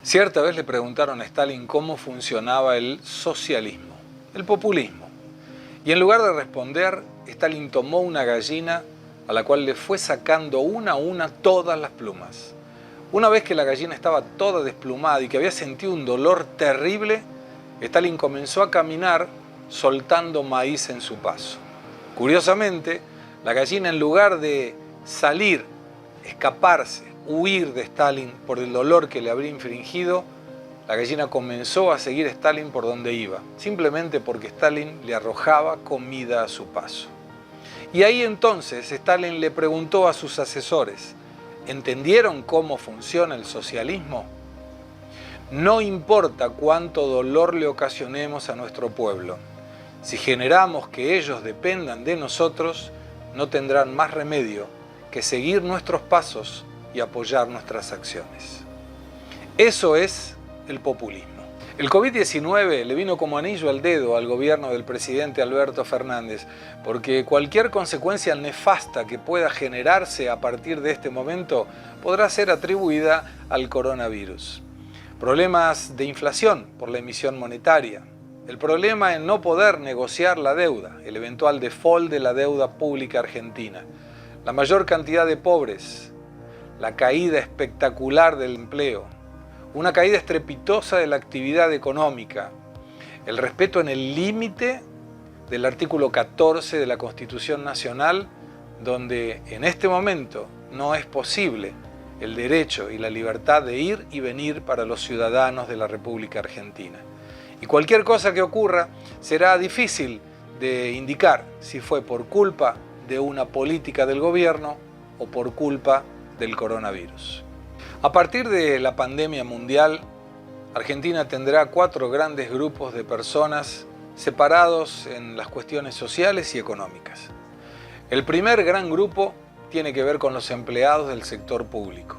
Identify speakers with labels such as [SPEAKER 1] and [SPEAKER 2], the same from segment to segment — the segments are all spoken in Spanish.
[SPEAKER 1] Cierta vez le preguntaron a Stalin cómo funcionaba el socialismo, el populismo. Y en lugar de responder, Stalin tomó una gallina a la cual le fue sacando una a una todas las plumas. Una vez que la gallina estaba toda desplumada y que había sentido un dolor terrible, Stalin comenzó a caminar soltando maíz en su paso. Curiosamente, la gallina, en lugar de salir, escaparse, huir de Stalin por el dolor que le habría infligido, la gallina comenzó a seguir a Stalin por donde iba, simplemente porque Stalin le arrojaba comida a su paso. Y ahí entonces Stalin le preguntó a sus asesores: ¿entendieron cómo funciona el socialismo? No importa cuánto dolor le ocasionemos a nuestro pueblo, si generamos que ellos dependan de nosotros, no tendrán más remedio que seguir nuestros pasos y apoyar nuestras acciones. Eso es el populismo. El COVID-19 le vino como anillo al dedo al gobierno del presidente Alberto Fernández, porque cualquier consecuencia nefasta que pueda generarse a partir de este momento podrá ser atribuida al coronavirus. Problemas de inflación por la emisión monetaria, el problema en no poder negociar la deuda, el eventual default de la deuda pública argentina, la mayor cantidad de pobres, la caída espectacular del empleo, una caída estrepitosa de la actividad económica, el respeto en el límite del artículo 14 de la Constitución Nacional, donde en este momento no es posible el derecho y la libertad de ir y venir para los ciudadanos de la República Argentina. Y cualquier cosa que ocurra será difícil de indicar si fue por culpa de una política del gobierno o por culpa del coronavirus. A partir de la pandemia mundial, Argentina tendrá 4 grandes grupos de personas separados en las cuestiones sociales y económicas. El primer gran grupo tiene que ver con los empleados del sector público,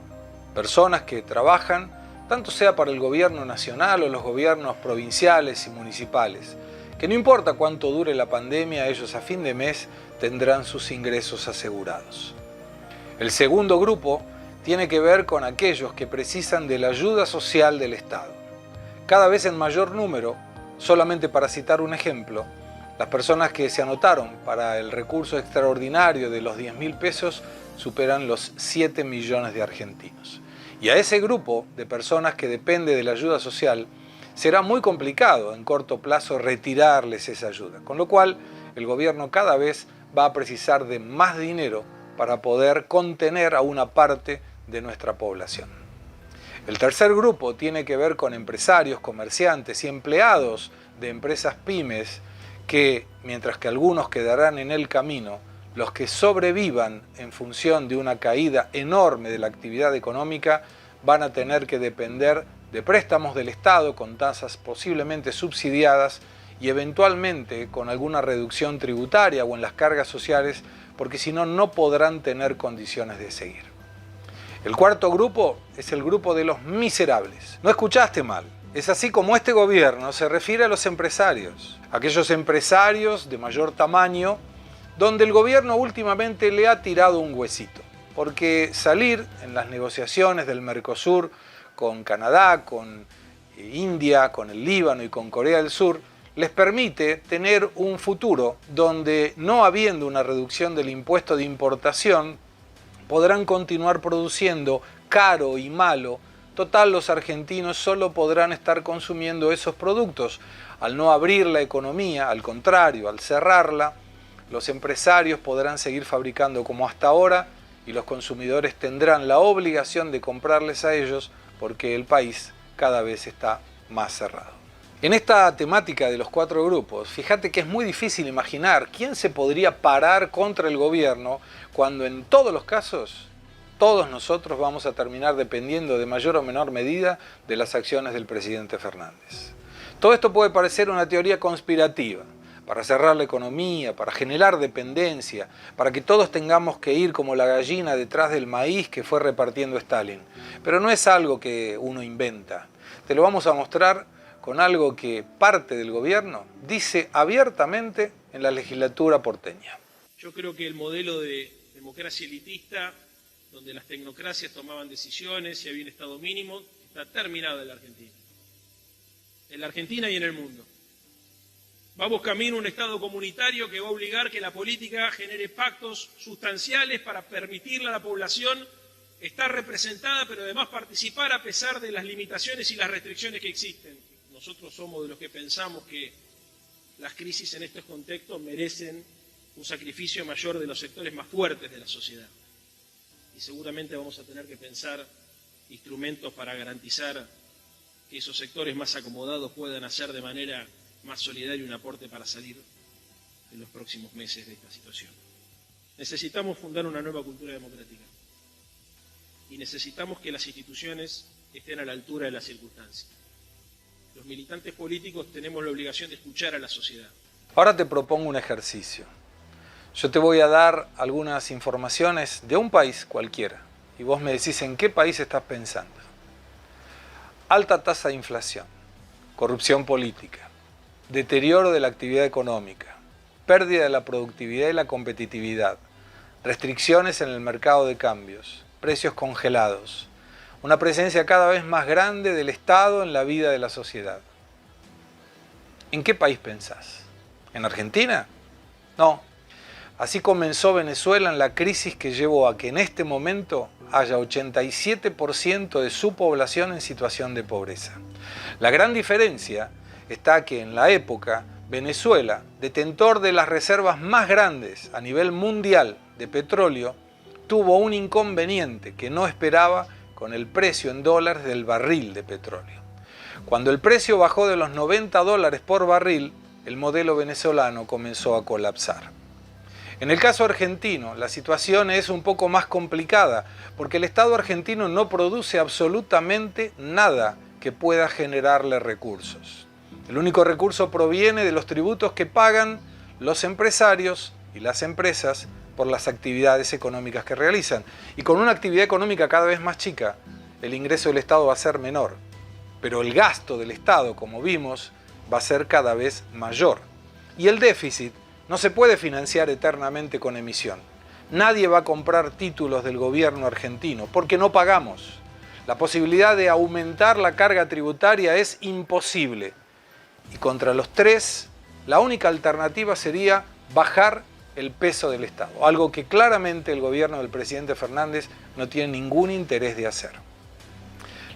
[SPEAKER 1] personas que trabajan tanto sea para el gobierno nacional o los gobiernos provinciales y municipales, que no importa cuánto dure la pandemia, ellos a fin de mes tendrán sus ingresos asegurados. El segundo grupo tiene que ver con aquellos que precisan de la ayuda social del Estado. Cada vez en mayor número, solamente para citar un ejemplo, las personas que se anotaron para el recurso extraordinario de los 10.000 pesos superan los 7 millones de argentinos. Y a ese grupo de personas que depende de la ayuda social, será muy complicado en corto plazo retirarles esa ayuda, con lo cual el gobierno cada vez va a precisar de más dinero para poder contener a una parte de nuestra población. El tercer grupo tiene que ver con empresarios, comerciantes y empleados de empresas pymes que, mientras que algunos quedarán en el camino, los que sobrevivan en función de una caída enorme de la actividad económica van a tener que depender de préstamos del Estado con tasas posiblemente subsidiadas y eventualmente con alguna reducción tributaria o en las cargas sociales, porque si no, no podrán tener condiciones de seguir. El cuarto grupo es el grupo de los miserables. No escuchaste mal. Es así como este gobierno se refiere a los empresarios, aquellos empresarios de mayor tamaño, donde el gobierno últimamente le ha tirado un huesito, porque salir en las negociaciones del Mercosur con Canadá, con India, con el Líbano y con Corea del Sur, les permite tener un futuro donde, no habiendo una reducción del impuesto de importación, podrán continuar produciendo caro y malo. Total, los argentinos solo podrán estar consumiendo esos productos. Al no abrir la economía, al contrario, al cerrarla, los empresarios podrán seguir fabricando como hasta ahora y los consumidores tendrán la obligación de comprarles a ellos porque el país cada vez está más cerrado. En esta temática de los 4 grupos, fíjate que es muy difícil imaginar quién se podría parar contra el gobierno cuando en todos los casos todos nosotros vamos a terminar dependiendo de mayor o menor medida de las acciones del presidente Fernández. Todo esto puede parecer una teoría conspirativa, para cerrar la economía, para generar dependencia, para que todos tengamos que ir como la gallina detrás del maíz que fue repartiendo Stalin. Pero no es algo que uno inventa. Te lo vamos a mostrar con algo que parte del gobierno dice abiertamente en la legislatura porteña.
[SPEAKER 2] Yo creo que el modelo de democracia elitista, donde las tecnocracias tomaban decisiones y había un Estado mínimo, está terminada en la Argentina y en el mundo. Vamos camino a un Estado comunitario que va a obligar que la política genere pactos sustanciales para permitirle a la población estar representada, pero además participar a pesar de las limitaciones y las restricciones que existen. Nosotros somos de los que pensamos que las crisis en estos contextos merecen un sacrificio mayor de los sectores más fuertes de la sociedad. Y seguramente vamos a tener que pensar instrumentos para garantizar que esos sectores más acomodados puedan hacer de manera más solidaria un aporte para salir en los próximos meses de esta situación. Necesitamos fundar una nueva cultura democrática y necesitamos que las instituciones estén a la altura de las circunstancias. Los militantes políticos tenemos la obligación de escuchar a la sociedad.
[SPEAKER 1] Ahora te propongo un ejercicio. Yo te voy a dar algunas informaciones de un país cualquiera y vos me decís en qué país estás pensando. Alta tasa de inflación, corrupción política, deterioro de la actividad económica, pérdida de la productividad y la competitividad, restricciones en el mercado de cambios, precios congelados, una presencia cada vez más grande del Estado en la vida de la sociedad. ¿En qué país pensás? ¿En Argentina? No. Así comenzó Venezuela en la crisis que llevó a que en este momento haya 87% de su población en situación de pobreza. La gran diferencia está que en la época Venezuela, detentor de las reservas más grandes a nivel mundial de petróleo, tuvo un inconveniente que no esperaba con el precio en dólares del barril de petróleo. Cuando el precio bajó de los $90 por barril, el modelo venezolano comenzó a colapsar. En el caso argentino, la situación es un poco más complicada, porque el Estado argentino no produce absolutamente nada que pueda generarle recursos. El único recurso proviene de los tributos que pagan los empresarios y las empresas por las actividades económicas que realizan. Y con una actividad económica cada vez más chica, el ingreso del Estado va a ser menor. Pero el gasto del Estado, como vimos, va a ser cada vez mayor. Y el déficit no se puede financiar eternamente con emisión. Nadie va a comprar títulos del gobierno argentino porque no pagamos. La posibilidad de aumentar la carga tributaria es imposible. Y contra los tres, la única alternativa sería bajar el peso del Estado, algo que claramente el gobierno del presidente Fernández no tiene ningún interés de hacer.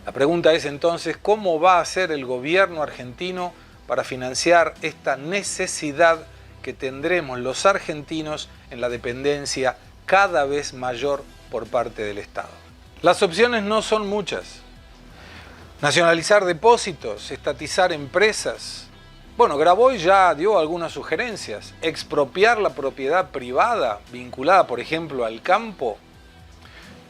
[SPEAKER 1] La pregunta es entonces, ¿cómo va a hacer el gobierno argentino para financiar esta necesidad que tendremos los argentinos en la dependencia cada vez mayor por parte del Estado? Las opciones no son muchas. Nacionalizar depósitos, estatizar empresas. Bueno, Grabois ya dio algunas sugerencias. Expropiar la propiedad privada vinculada, por ejemplo, al campo.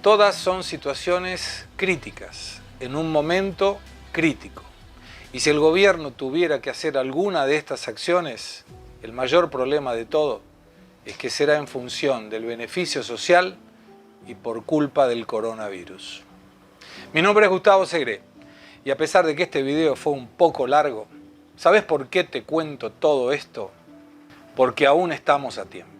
[SPEAKER 1] Todas son situaciones críticas, en un momento crítico. Y si el gobierno tuviera que hacer alguna de estas acciones, el mayor problema de todo es que será en función del beneficio social y por culpa del coronavirus. Mi nombre es Gustavo Segre y a pesar de que este video fue un poco largo, ¿sabes por qué te cuento todo esto? Porque aún estamos a tiempo.